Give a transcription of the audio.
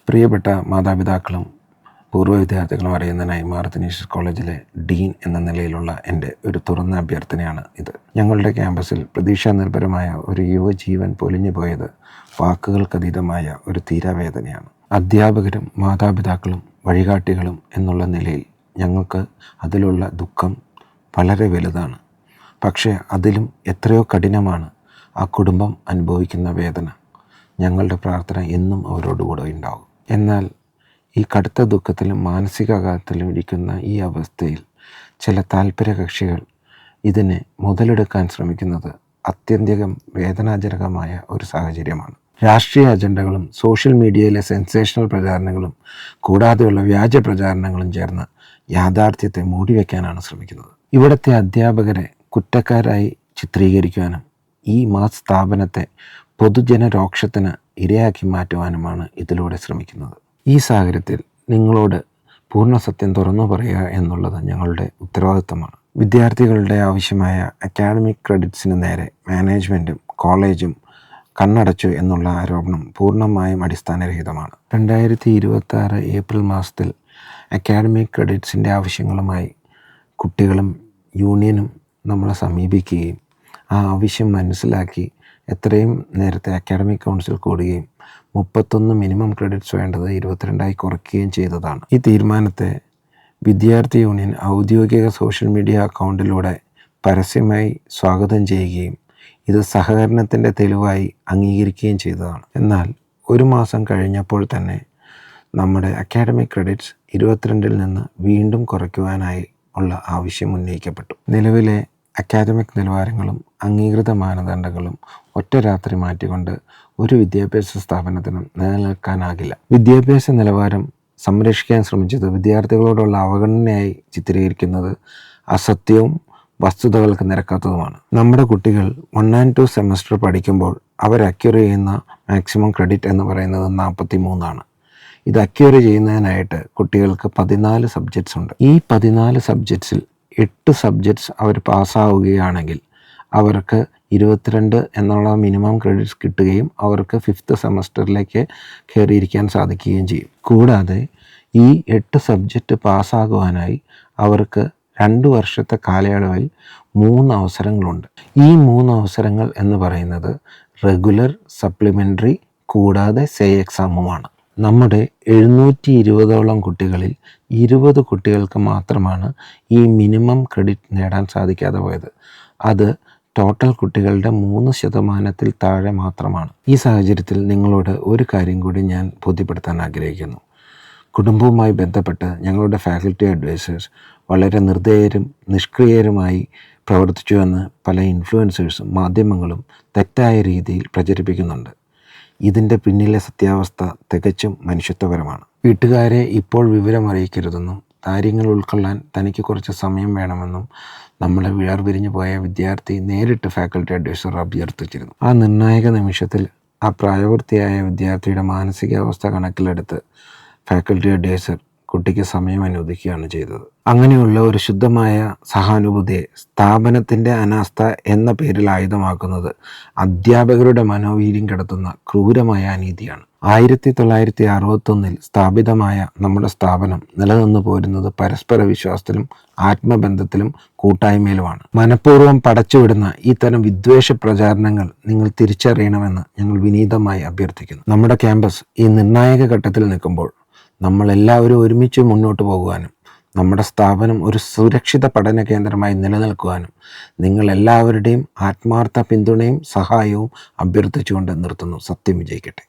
പ്രിയപ്പെട്ട മാതാപിതാക്കളും പൂർവ്വ വിദ്യാർത്ഥികളും അറിയുന്നതിനായി മാർ അത്തനേഷ്യസ് കോളേജിലെ ഡീൻ എന്ന നിലയിലുള്ള എൻ്റെ ഒരു തുറന്ന അഭ്യർത്ഥനയാണ് ഇത്. ഞങ്ങളുടെ ക്യാമ്പസിൽ പ്രതീക്ഷാനിർഭരമായ ഒരു യുവജീവൻ പൊലിഞ്ഞു പോയത് വാക്കുകൾക്കതീതമായ ഒരു തീരാവേദനയാണ്. അധ്യാപകരും മാതാപിതാക്കളും വഴികാട്ടികളും എന്നുള്ള നിലയിൽ ഞങ്ങൾക്ക് അതിലുള്ള ദുഃഖം വളരെ വലുതാണ്. പക്ഷേ അതിലും എത്രയോ കഠിനമാണ് ആ കുടുംബം അനുഭവിക്കുന്ന വേദന. ഞങ്ങളുടെ പ്രാർത്ഥന എന്നും അവരോടുകൂടെ ഉണ്ടാകും. എന്നാൽ ഈ കടുത്ത ദുഃഖത്തിലും മാനസികാഘാതത്തിലും ഇരിക്കുന്ന ഈ അവസ്ഥയിൽ ചില താല്പര്യ കക്ഷികൾ ഇതിനെ മുതലെടുക്കാൻ ശ്രമിക്കുന്നത് അത്യന്തികം വേദനാജനകമായ ഒരു സാഹചര്യമാണ്. രാഷ്ട്രീയ അജണ്ടകളും സോഷ്യൽ മീഡിയയിലെ സെൻസേഷണൽ പ്രചാരണങ്ങളും കൂടാതെയുള്ള വ്യാജ പ്രചാരണങ്ങളും ചേർന്ന് യാഥാർത്ഥ്യത്തെ മൂടിവെക്കാനാണ് ശ്രമിക്കുന്നത്. ഇവിടുത്തെ അധ്യാപകരെ കുറ്റക്കാരായി ചിത്രീകരിക്കുവാനും ഈ സ്ഥാപനത്തെ പൊതുജനരോക്ഷത്തിന് ഇരയാക്കി മാറ്റുവാനുമാണ് ഇതിലൂടെ ശ്രമിക്കുന്നത്. ഈ സാഹചര്യത്തിൽ നിങ്ങളോട് പൂർണ്ണ സത്യം തുറന്നു പറയുക എന്നുള്ളത് ഞങ്ങളുടെ ഉത്തരവാദിത്തമാണ്. വിദ്യാർത്ഥികളുടെ ആവശ്യമായ അക്കാഡമിക് ക്രെഡിറ്റ്സിന് നേരെ മാനേജ്മെൻറ്റും കോളേജും കണ്ണടച്ചു എന്നുള്ള ആരോപണം പൂർണ്ണമായും അടിസ്ഥാനരഹിതമാണ്. 2026 ഏപ്രിൽ മാസത്തിൽ അക്കാഡമിക് ക്രെഡിറ്റ്സിൻ്റെ ആവശ്യങ്ങളുമായി കുട്ടികളും യൂണിയനും നമ്മളെ സമീപിക്കുകയും ആ ആവശ്യം മനസ്സിലാക്കി എത്രയും നേരത്തെ അക്കാഡമിക് കൗൺസിൽ കൂടുകയും 31 മിനിമം ക്രെഡിറ്റ്സ് വേണ്ടത് 22 കുറയ്ക്കുകയും ചെയ്തതാണ്. ഈ തീരുമാനത്തെ വിദ്യാർത്ഥി യൂണിയൻ ഔദ്യോഗിക സോഷ്യൽ മീഡിയ അക്കൗണ്ടിലൂടെ പരസ്യമായി സ്വാഗതം ചെയ്യുകയും ഇത് സഹകരണത്തിൻ്റെ തെളിവായി അംഗീകരിക്കുകയും ചെയ്തതാണ്. എന്നാൽ ഒരു മാസം കഴിഞ്ഞപ്പോൾ തന്നെ നമ്മുടെ അക്കാഡമിക് ക്രെഡിറ്റ്സ് 22 നിന്ന് വീണ്ടും കുറയ്ക്കുവാനായി ഉള്ള ആവശ്യം ഉന്നയിക്കപ്പെട്ടു. നിലവിലെ അക്കാദമിക് നിലവാരങ്ങളും അംഗീകൃത മാനദണ്ഡങ്ങളും ഒറ്റ രാത്രി മാറ്റിക്കൊണ്ട് ഒരു വിദ്യാഭ്യാസ സ്ഥാപനത്തിനും നിലനിൽക്കാനാകില്ല. വിദ്യാഭ്യാസ നിലവാരം സംരക്ഷിക്കാൻ ശ്രമിച്ചത് വിദ്യാർത്ഥികളോടുള്ള അവഗണനയായി ചിത്രീകരിക്കുന്നത് അസത്യവും വസ്തുതകൾക്ക് നിരക്കാത്തതുമാണ്. നമ്മുടെ കുട്ടികൾ 1 and 2 സെമസ്റ്റർ പഠിക്കുമ്പോൾ അവർ അക്വയർ ചെയ്യുന്ന മാക്സിമം ക്രെഡിറ്റ് എന്ന് പറയുന്നത് 43 ആണ്. ഇത് അക്വയർ ചെയ്യുന്നതിനായിട്ട് കുട്ടികൾക്ക് 14 സബ്ജക്ട്സ് ഉണ്ട്. ഈ 14 സബ്ജക്ട്സിൽ 8 സബ്ജക്ട്സ് അവർ പാസ്സാവുകയാണെങ്കിൽ അവർക്ക് 22 എന്നുള്ള മിനിമം ക്രെഡിറ്റ്സ് കിട്ടുകയും അവർക്ക് 5th സെമസ്റ്ററിലേക്ക് കയറിയിരിക്കാൻ സാധിക്കുകയും ചെയ്യും. കൂടാതെ ഈ 8 സബ്ജക്റ്റ് പാസ്സാകുവാനായി അവർക്ക് 2 വർഷത്തെ കാലയളവിൽ 3 അവസരങ്ങളുണ്ട്. ഈ 3 അവസരങ്ങൾ എന്ന് പറയുന്നത് റെഗുലർ, സപ്ലിമെൻ്ററി കൂടാതെ സേ എക്സാമുമാണ്. നമ്മുടെ 720ഓളം കുട്ടികളിൽ 20 കുട്ടികൾക്ക് മാത്രമാണ് ഈ മിനിമം ക്രെഡിറ്റ് നേടാൻ സാധിക്കാതെ പോയത്. അത് ടോട്ടൽ കുട്ടികളുടെ 3% താഴെ മാത്രമാണ്. ഈ സാഹചര്യത്തിൽ നിങ്ങളോട് ഒരു കാര്യം കൂടി ഞാൻ ബോധ്യപ്പെടുത്താൻ ആഗ്രഹിക്കുന്നു. കുടുംബവുമായി ബന്ധപ്പെട്ട് ഞങ്ങളുടെ ഫാക്കൽറ്റി അഡ്വൈസേഴ്സ് വളരെ നിർദ്ദയരും നിഷ്ക്രിയരുമായി പ്രവർത്തിച്ചുവെന്ന് പല ഇൻഫ്ലുവൻസേഴ്സും മാധ്യമങ്ങളും തെറ്റായ രീതിയിൽ പ്രചരിപ്പിക്കുന്നുണ്ട്. ഇതിൻ്റെ പിന്നിലെ സത്യാവസ്ഥ തികച്ചും മനുഷ്യത്വപരമാണ്. വീട്ടുകാരെ ഇപ്പോൾ വിവരം അറിയിക്കരുതെന്നും കാര്യങ്ങൾ ഉൾക്കൊള്ളാൻ തനിക്ക് കുറച്ച് സമയം വേണമെന്നും നമ്മളെ വിഴർവിരിഞ്ഞു പോയ വിദ്യാർത്ഥി നേരിട്ട് ഫാക്കൽറ്റി അഡ്വൈസർ അഭ്യർത്ഥിച്ചിരുന്നു. ആ നിർണായക നിമിഷത്തിൽ ആ പ്രായപൂർത്തിയായ വിദ്യാർത്ഥിയുടെ മാനസികാവസ്ഥ കണക്കിലെടുത്ത് ഫാക്കൽറ്റി അഡ്വൈസർ കുട്ടിക്ക് സമയം അനുവദിക്കുകയാണ് ചെയ്തത്. അങ്ങനെയുള്ള ഒരു ശുദ്ധമായ സഹാനുഭൂതിയെ സ്ഥാപനത്തിൻ്റെ അനാസ്ഥ എന്ന പേരിൽ ആയുധമാക്കുന്നത് അധ്യാപകരുടെ മനോവീര്യം കെടുത്തുന്ന ക്രൂരമായ അനീതിയാണ്. 1961 സ്ഥാപിതമായ നമ്മുടെ സ്ഥാപനം നിലനിന്നു പോരുന്നത് പരസ്പര വിശ്വാസത്തിലും ആത്മബന്ധത്തിലും കൂട്ടായ്മയിലുമാണ്. മനഃപൂർവ്വം പടച്ചുവിടുന്ന ഇത്തരം വിദ്വേഷ പ്രചാരണങ്ങൾ നിങ്ങൾ തിരിച്ചറിയണമെന്ന് ഞങ്ങൾ വിനീതമായി അഭ്യർത്ഥിക്കുന്നു. നമ്മുടെ ക്യാമ്പസ് ഈ നിർണായക ഘട്ടത്തിൽ നിൽക്കുമ്പോൾ നമ്മളെല്ലാവരും ഒരുമിച്ച് മുന്നോട്ട് പോകുവാനും നമ്മുടെ സ്ഥാപനം ഒരു സുരക്ഷിത പഠന കേന്ദ്രമായി നിലനിൽക്കുവാനും നിങ്ങളെല്ലാവരുടെയും ആത്മാർത്ഥ പിന്തുണയും സഹായവും അഭ്യർത്ഥിച്ചുകൊണ്ട് നിർത്തുന്നു. സത്യം വിജയിക്കട്ടെ.